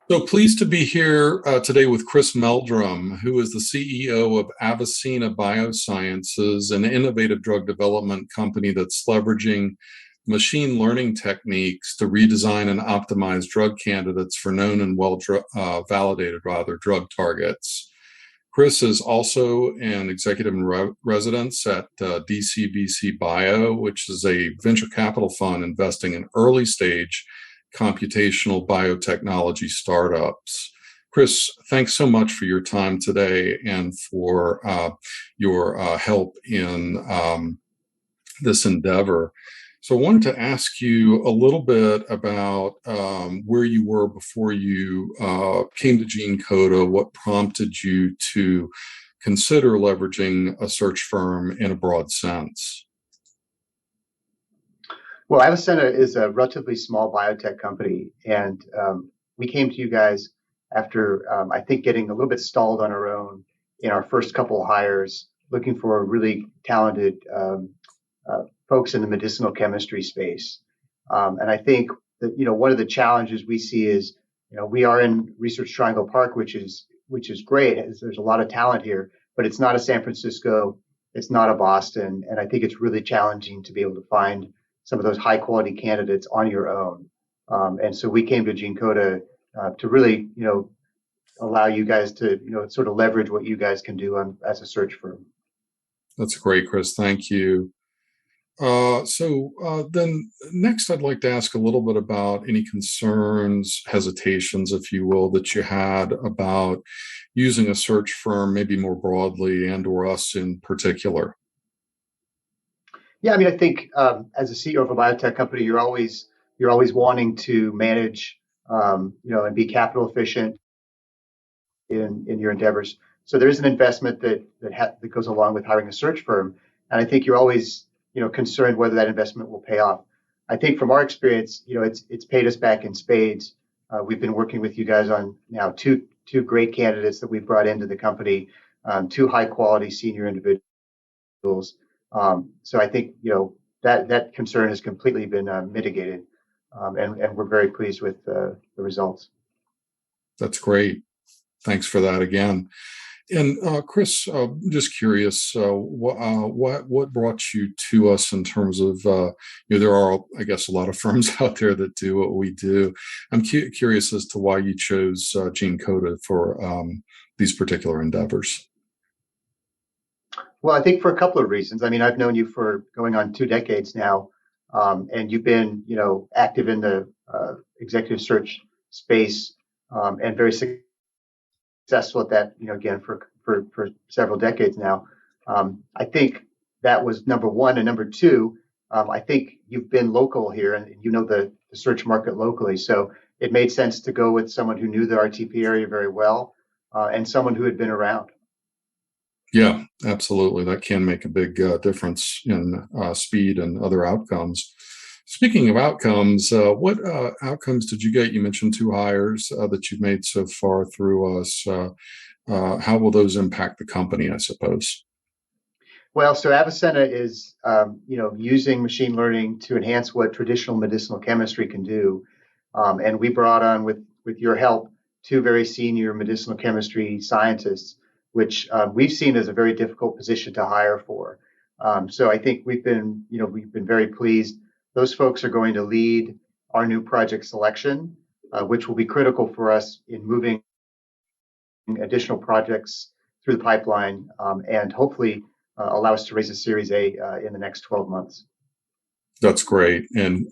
So pleased to be here today with Chris Meldrum, who is the CEO of Avicenna Biosciences, an innovative drug development company that's leveraging machine learning techniques to redesign and optimize drug candidates for known and validated drug targets. Chris is also an executive in residence at DCBC Bio, which is a venture capital fund investing in early stage computational biotechnology startups. Chris, thanks so much for your time today and for your help in this endeavor. So I wanted to ask you a little bit about where you were before you came to Genecota, what prompted you to consider leveraging a search firm in a broad sense. Well, Avicenna is a relatively small biotech company, and we came to you guys after, I think, getting a little bit stalled on our own in our first couple of hires, looking for really talented folks in the medicinal chemistry space. And I think that, one of the challenges we see is, we are in Research Triangle Park, which is great. There's a lot of talent here, but it's not a San Francisco, it's not a Boston, and I think it's really challenging to be able to find some of those high quality candidates on your own. And so we came to Genecota to really, allow you guys to, sort of leverage what you guys can do as a search firm. That's great, Chris. Thank you. So then next, I'd like to ask a little bit about any concerns, hesitations, if you will, that you had about using a search firm, maybe more broadly, and or us in particular. Yeah, I mean, I think as a CEO of a biotech company, you're always wanting to manage, and be capital efficient in your endeavors. So there is an investment that goes along with hiring a search firm, and I think you're always, concerned whether that investment will pay off. I think from our experience, it's paid us back in spades. We've been working with you guys on now two great candidates that we've brought into the company, two high quality senior individuals. So I think that concern has completely been mitigated, and we're very pleased with the results. That's great. Thanks for that again. And Chris, just curious, what brought you to us in terms of there are, I guess, a lot of firms out there that do what we do. I'm curious as to why you chose Genecota for these particular endeavors. Well, I think for a couple of reasons. I mean, I've known you for going on 2 decades now, and you've been, active in the executive search space, and very successful at that, again, for several decades now. I think that was number one. And number two, I think you've been local here and you know the search market locally. So it made sense to go with someone who knew the RTP area very well, and someone who had been around. Yeah, absolutely. That can make a big difference in speed and other outcomes. Speaking of outcomes, what outcomes did you get? You mentioned 2 hires that you've made so far through us. How will those impact the company, I suppose? Well, so Avicenna is, using machine learning to enhance what traditional medicinal chemistry can do. And we brought on, with your help, 2 very senior medicinal chemistry scientists, which we've seen as a very difficult position to hire for. So I think we've been very pleased. Those folks are going to lead our new project selection, which will be critical for us in moving additional projects through the pipeline, and hopefully allow us to raise a Series A in the next 12 months. That's great, and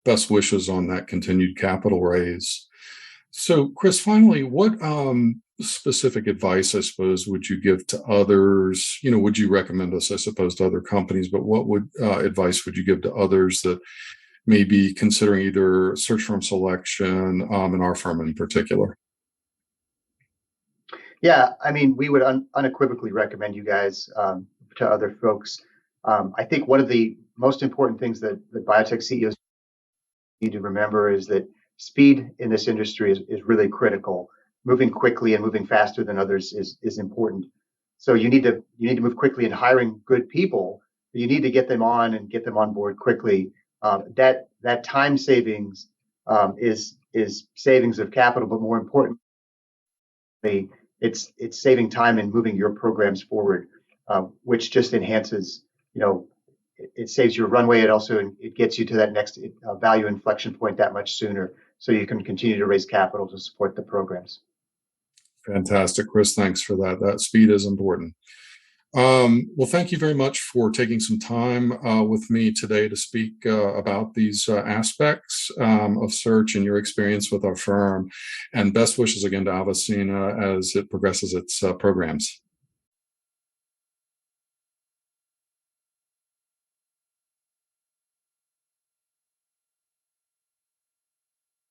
best wishes on that continued capital raise. So, Chris, finally, what specific advice, I suppose, would you give to others? Would you recommend us, I suppose, to other companies, but what advice would you give to others that may be considering either search firm selection, and our firm in particular? Yeah, I mean, we would unequivocally recommend you guys to other folks. I think one of the most important things that biotech CEOs need to remember is that speed in this industry is really critical. Moving quickly and moving faster than others is important. So you need to move quickly in hiring good people. But you need to get them on board quickly. That time savings is savings of capital, but more importantly, it's saving time and moving your programs forward, which just enhances, it saves your runway. It gets you to that next value inflection point that much sooner, so you can continue to raise capital to support the programs. Fantastic, Chris. Thanks for that. That speed is important. Well, thank you very much for taking some time with me today to speak about these aspects of search and your experience with our firm. And best wishes again to Avicenna as it progresses its programs.